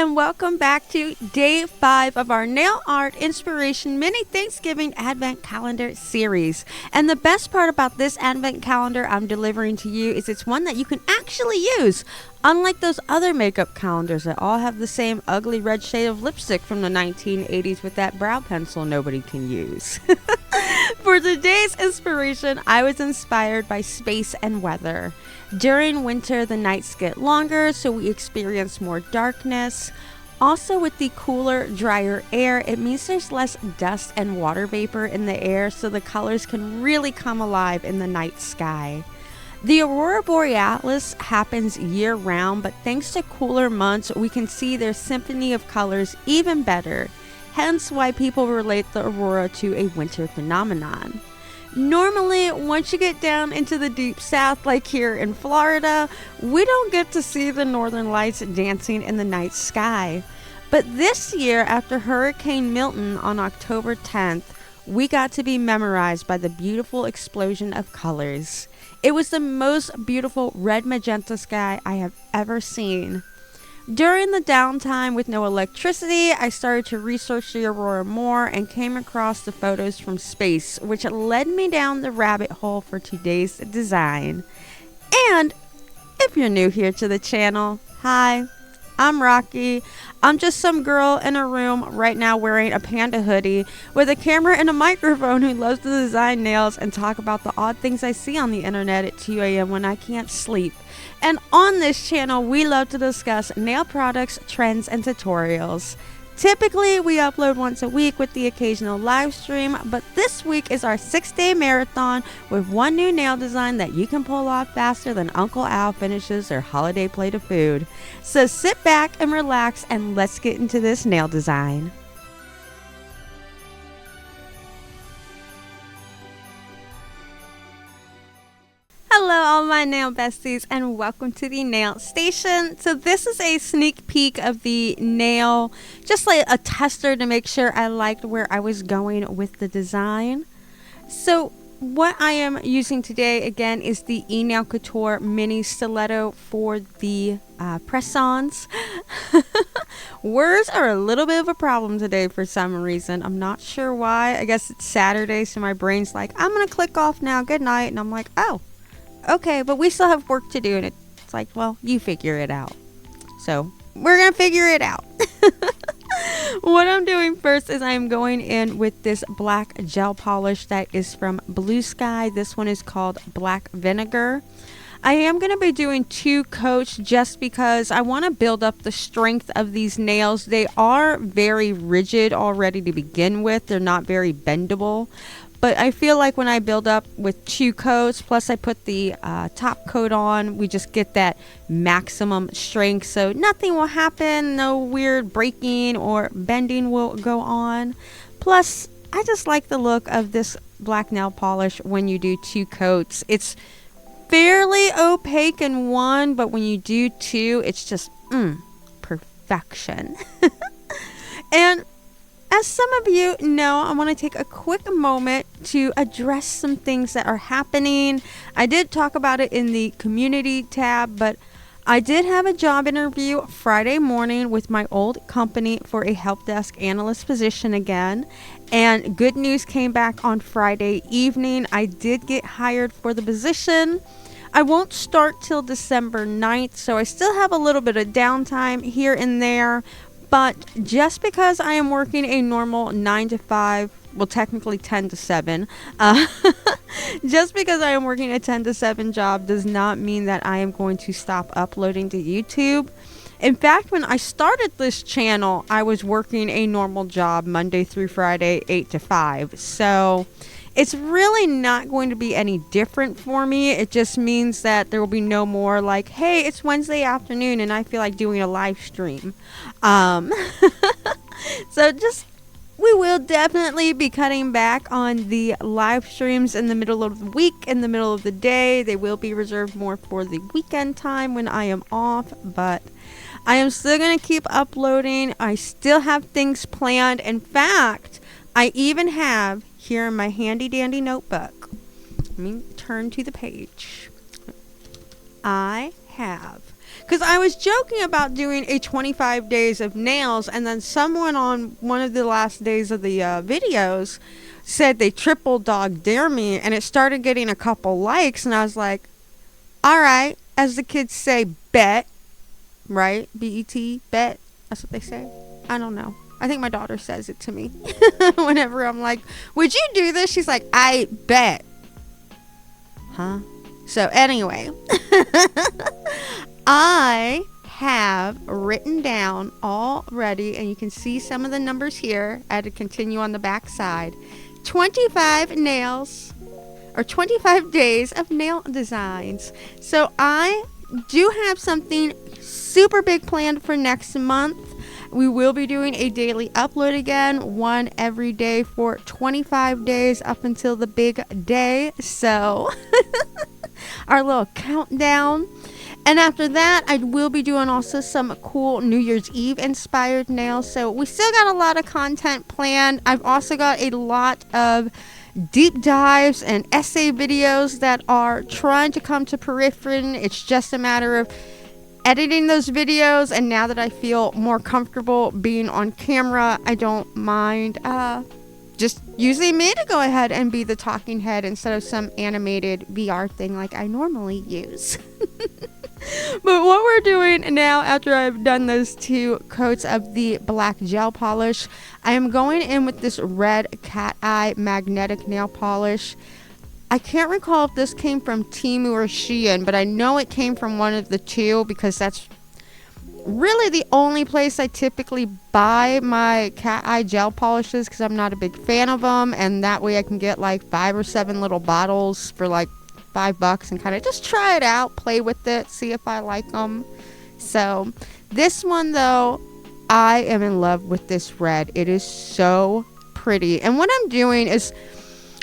and welcome back to day 5 of our nail art inspiration mini Thanksgiving advent calendar series. And the best part about this advent calendar I'm delivering to you is it's one that you can actually use. Unlike those other makeup calendars that all have the same ugly red shade of lipstick from the 1980s with that brow pencil nobody can use. For today's inspiration, I was inspired by space and weather. During winter, the nights get longer, so we experience more darkness. Also, with the cooler, drier air, it means there's less dust and water vapor in the air, so the colors can really come alive in the night sky. The Aurora Borealis happens year-round, but thanks to cooler months, we can see their symphony of colors even better. Hence why people relate the aurora to a winter phenomenon. Normally, once you get down into the deep south, like here in Florida, we don't get to see the northern lights dancing in the night sky. But this year, after Hurricane Milton on October 10th, we got to be memorized by the beautiful explosion of colors. It was the most beautiful red-magenta sky I have ever seen. During the downtime with no electricity, I started to research the aurora more and came across the photos from space, which led me down the rabbit hole for today's design. And if you're new here to the channel, hi, I'm Rocky. I'm just some girl in a room right now wearing a panda hoodie with a camera and a microphone who loves to design nails and talk about the odd things I see on the internet at 2 a.m. when I can't sleep. And on this channel, we love to discuss nail products, trends, and tutorials. Typically, we upload once a week with the occasional live stream, but this week is our 6-day marathon with one new nail design that you can pull off faster than Uncle Al finishes their holiday plate of food. So sit back and relax and let's get into this nail design. Hello all my nail besties and welcome to the nail station. So this is a sneak peek of the nail, just like a tester to make sure I liked where I was going with the design. So what I am using today again is the eNail Couture mini stiletto for the press-ons. Words are a little bit of a problem today for some reason. I'm not sure why. I guess it's Saturday, so my brain's like, I'm gonna click off now, good night. And I'm like, oh. Okay, but we still have work to do, and it's like, well, you figure it out. So, we're going to figure it out. What I'm doing first is I'm going in with this black gel polish that is from Bluesky. This one is called Black Vinegar. I am going to be doing 2 coats just because I want to build up the strength of these nails. They are very rigid already to begin with. They're not very bendable. But I feel like when I build up with 2 coats, plus I put the top coat on, we just get that maximum strength. So nothing will happen, no weird breaking or bending will go on. Plus, I just like the look of this black nail polish when you do 2 coats. It's fairly opaque in one, but when you do 2, it's just perfection. And as some of you know, I want to take a quick moment to address some things that are happening. I did talk about it in the community tab, but I did have a job interview Friday morning with my old company for a help desk analyst position again. And good news came back on Friday evening. I did get hired for the position. I won't start till December 9th, so I still have a little bit of downtime here and there. But just because I am working a normal 9 to 5, well, technically 10 to 7, just because I am working a 10 to 7 job does not mean that I am going to stop uploading to YouTube. In fact, when I started this channel, I was working a normal job Monday through Friday, 8 to 5. So it's really not going to be any different for me. It just means that there will be no more like, hey, it's Wednesday afternoon and I feel like doing a live stream. So we will definitely be cutting back on the live streams in the middle of the week, in the middle of the day. They will be reserved more for the weekend time when I am off, but I am still going to keep uploading. I still have things planned. In fact, I even have here in my handy dandy notebook, let me turn to the page. I have Because I was joking about doing a 25 days of nails, and then someone on one of the last days of the videos said they triple dog dare me, and it started getting a couple likes, and I was like, all right, as the kids say, bet, right? B-E-T, bet. That's what they say. I don't know. I think my daughter says it to me whenever I'm like, would you do this? She's like, I bet. Huh? So anyway, I have written down already, and you can see some of the numbers here. I had to continue on the back side. 25 nails, or 25 days of nail designs. So I do have something super big planned for next month. We will be doing a daily upload again, one every day for 25 days up until the big day. So our little countdown. And after that, I will be doing also some cool New Year's Eve inspired nails. So we still got a lot of content planned. I've also got a lot of deep dives and essay videos that are trying to come to fruition. It's just a matter of editing those videos, and now that I feel more comfortable being on camera, I don't mind just using me to go ahead and be the talking head instead of some animated VR thing like I normally use. But what we're doing now, after I've done those 2 coats of the black gel polish, I am going in with this red cat eye magnetic nail polish. I can't recall if this came from Temu or Shein, but I know it came from one of the 2 because that's really the only place I typically buy my cat eye gel polishes, because I'm not a big fan of them, and that way I can get like 5 or 7 little bottles for like $5 and kind of just try it out, play with it, see if I like them. So this one though, I am in love with this red. It is so pretty, and what I'm doing is,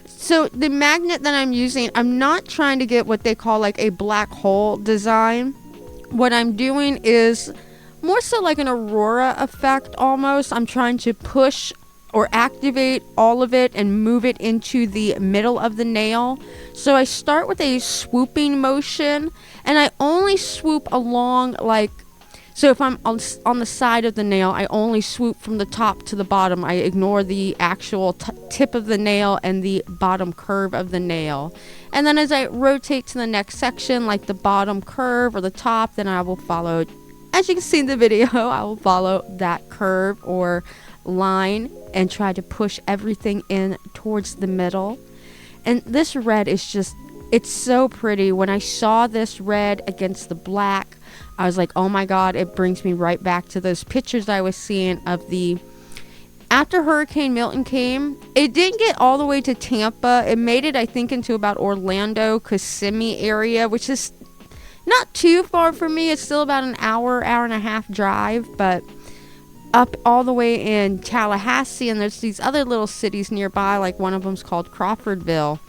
so the magnet that I'm using, I'm not trying to get what they call like a black hole design. What I'm doing is more so like an aurora effect almost. I'm trying to push or activate all of it and move it into the middle of the nail. So I start with a swooping motion, and I only swoop along like, so if I'm on the side of the nail, I only swoop from the top to the bottom. I ignore the actual tip of the nail and the bottom curve of the nail. And then as I rotate to the next section, like the bottom curve or the top, then I will follow, as you can see in the video, I will follow that curve or line and try to push everything in towards the middle. And this red is just, it's so pretty. When I saw this red against the black, I was like, oh my god, it brings me right back to those pictures I was seeing of the, after Hurricane Milton came, it didn't get all the way to Tampa. It made it, I think, into about Orlando, Kissimmee area, which is not too far from me. It's still about an hour and a half drive, but up all the way in Tallahassee, and there's these other little cities nearby, like one of them's called Crawfordville.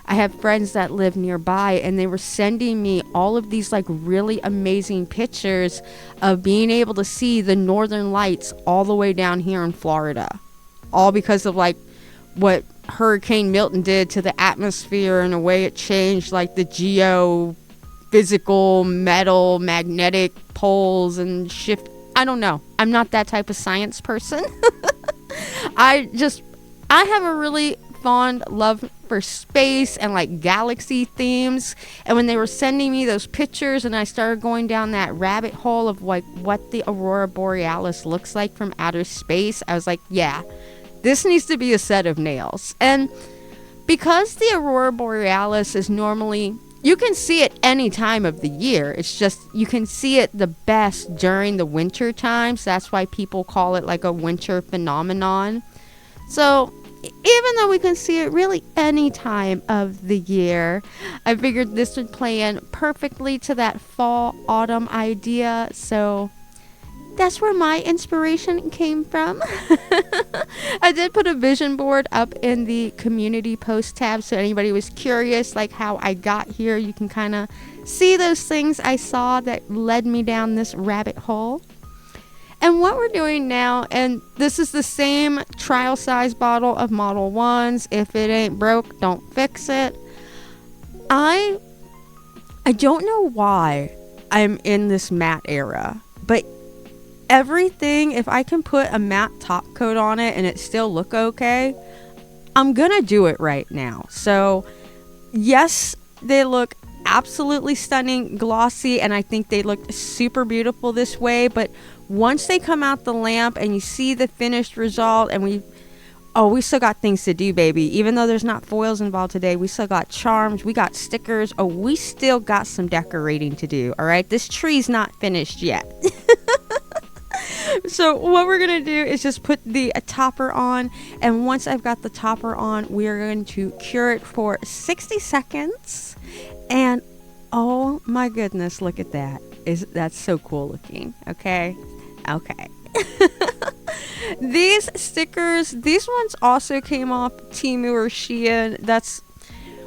I have friends that live nearby, and they were sending me all of these like really amazing pictures of being able to see the northern lights all the way down here in Florida, all because of like what Hurricane Milton did to the atmosphere and the way it changed like the geophysical metal magnetic poles and shift. I don't know. I'm not that type of science person. I have a really fond love for space and like galaxy themes, and when they were sending me those pictures and I started going down that rabbit hole of like what the Aurora Borealis looks like from outer space, I was like, yeah, this needs to be a set of nails. And because the Aurora Borealis is normally, you can see it any time of the year, it's just you can see it the best during the winter times. That's why people call it like a winter phenomenon. So even though we can see it really any time of the year, I figured this would play in perfectly to that fall autumn idea. So that's where my inspiration came from. I did put a vision board up in the community post tab, so anybody was curious like how I got here, you can kind of see those things I saw that led me down this rabbit hole. And what we're doing now, and this is the same trial size bottle of Model 1s. If it ain't broke, don't fix it. I don't know why. I'm in this matte era. But everything, if I can put a matte top coat on it and it still look okay, I'm gonna do it right now. So yes, they look absolutely stunning, glossy, and I think they look super beautiful this way. But once they come out the lamp and you see the finished result, and we still got things to do, baby. Even though there's not foils involved today, we still got charms, we got stickers. Oh, we still got some decorating to do. All right, this tree's not finished yet. So what we're gonna do is just put the topper on, and once I've got the topper on, we are going to cure it for 60 seconds. And oh my goodness, look at that. That's so cool looking. Okay. These stickers, these ones also came off Temu or Shein. That's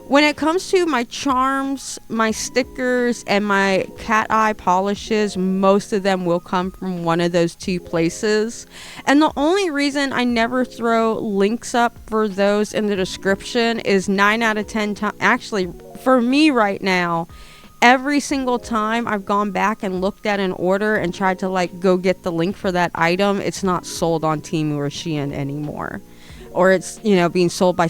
when it comes to my charms, my stickers, and my cat eye polishes, most of them will come from one of those two places. And the only reason I never throw links up for those in the description is 9 out of 10 times. Actually, for me right now, every single time I've gone back and looked at an order and tried to like go get the link for that item, it's not sold on Temu or Shein anymore. Or it's, being sold by...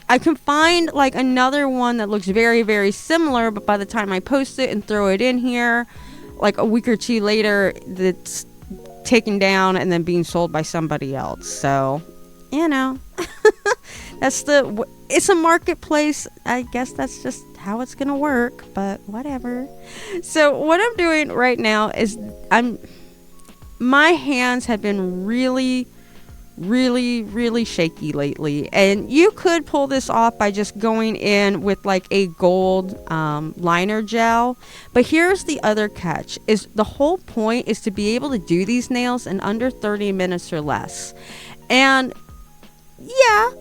I can find like another one that looks very, very similar, but by the time I post it and throw it in here, like a week or two later, it's taken down and then being sold by somebody else. So, it's a marketplace. I guess that's just how it's gonna work, but whatever. So what I'm doing right now is my hands have been really shaky lately, and you could pull this off by just going in with like a gold liner gel. But here's the other catch: is the whole point is to be able to do these nails in under 30 minutes or less. And yeah,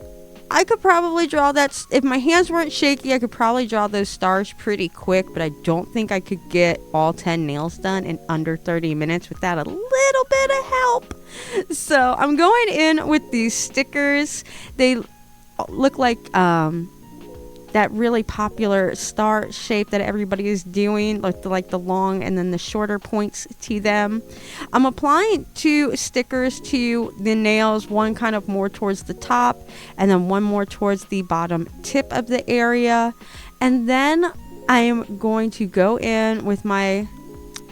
I could probably draw that. If my hands weren't shaky, I could probably draw those stars pretty quick, but I don't think I could get all 10 nails done in under 30 minutes without a little bit of help. So I'm going in with these stickers. They look like that really popular star shape that everybody is doing, like the long and then the shorter points to them. I'm applying 2 stickers to the nails, one kind of more towards the top and then one more towards the bottom tip of the area. And then I am going to go in with my...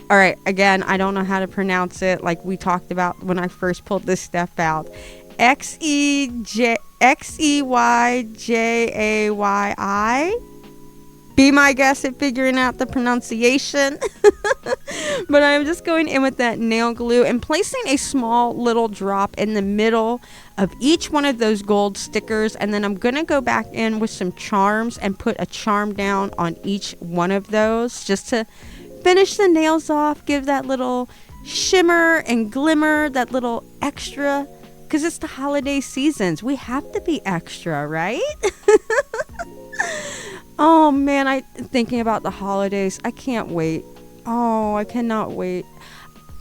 All right, again, I don't know how to pronounce it like we talked about when I first pulled this stuff out. Xeyjayi. Be my guest at figuring out the pronunciation. But I'm just going in with that nail glue and placing a small little drop in the middle of each one of those gold stickers. And then I'm going to go back in with some charms and put a charm down on each one of those just to finish the nails off, give that little shimmer and glimmer, that little extra, because it's the holiday seasons. We have to be extra, right? Oh man, thinking about the holidays, I can't wait. Oh, I cannot wait.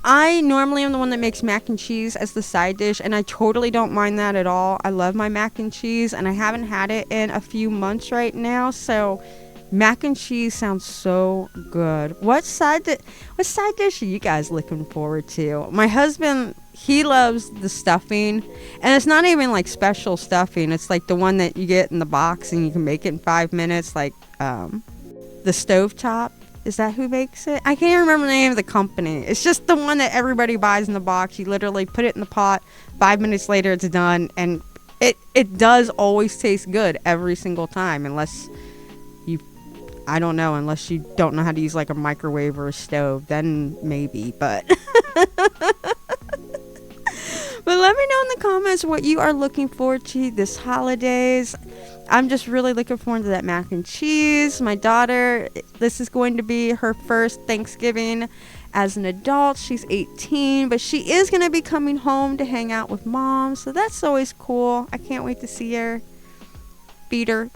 I normally am the one that makes mac and cheese as the side dish, and I totally don't mind that at all. I love my mac and cheese, and I haven't had it in a few months right now, so mac and cheese sounds so good. What side dish are you guys looking forward to? My husband, he loves the stuffing, and it's not even like special stuffing. It's like the one that you get in the box and you can make it in 5 minutes, like the stovetop. Is that who makes it? I can't remember the name of the company. It's just the one that everybody buys in the box. You literally put it in the pot, 5 minutes later it's done, and it does always taste good every single time, unless you don't know how to use like a microwave or a stove, then maybe, but but let me know in the comments what you are looking forward to this holidays. I'm just really looking forward to that mac and cheese. My daughter, this is going to be her first Thanksgiving as an adult. She's 18, but she is going to be coming home to hang out with mom, so that's always cool. I can't wait to see her. Feed her.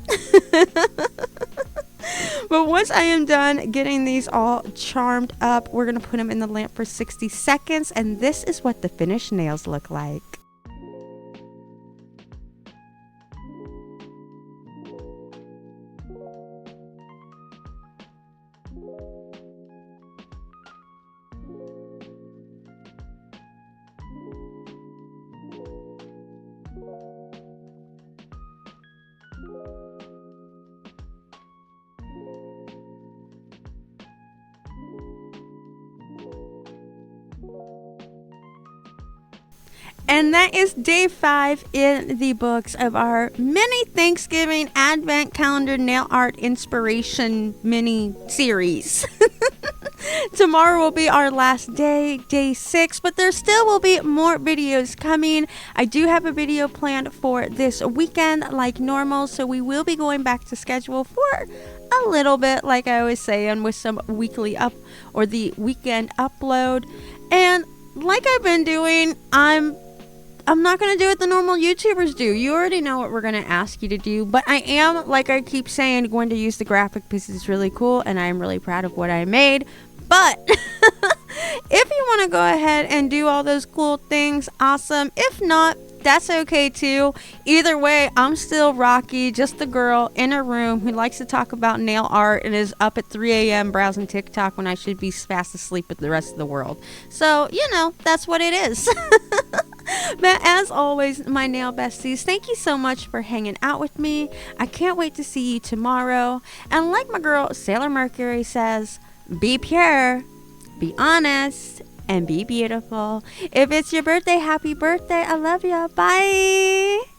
But once I am done getting these all charmed up, we're going to put them in the lamp for 60 seconds, and this is what the finished nails look like. And that is day 5 in the books of our mini Thanksgiving Advent Calendar Nail Art Inspiration mini series. Tomorrow will be our last day, day 6, but there still will be more videos coming. I do have a video planned for this weekend like normal, so we will be going back to schedule for a little bit, like I was saying, with some weekly or the weekend upload. And like I've been doing, I'm not going to do what the normal YouTubers do. You already know what we're going to ask you to do. But I am, like I keep saying, going to use the graphic because it's really cool. And I'm really proud of what I made. But if you want to go ahead and do all those cool things, awesome. If not, that's okay too. Either way, I'm still Rocky, just the girl in a room who likes to talk about nail art and is up at 3 a.m. browsing TikTok when I should be fast asleep with the rest of the world. So, that's what it is. But as always, my nail besties, thank you so much for hanging out with me. I can't wait to see you tomorrow. And like my girl Sailor Mercury says, be pure, be honest, and be beautiful. If it's your birthday, happy birthday. I love ya. Bye.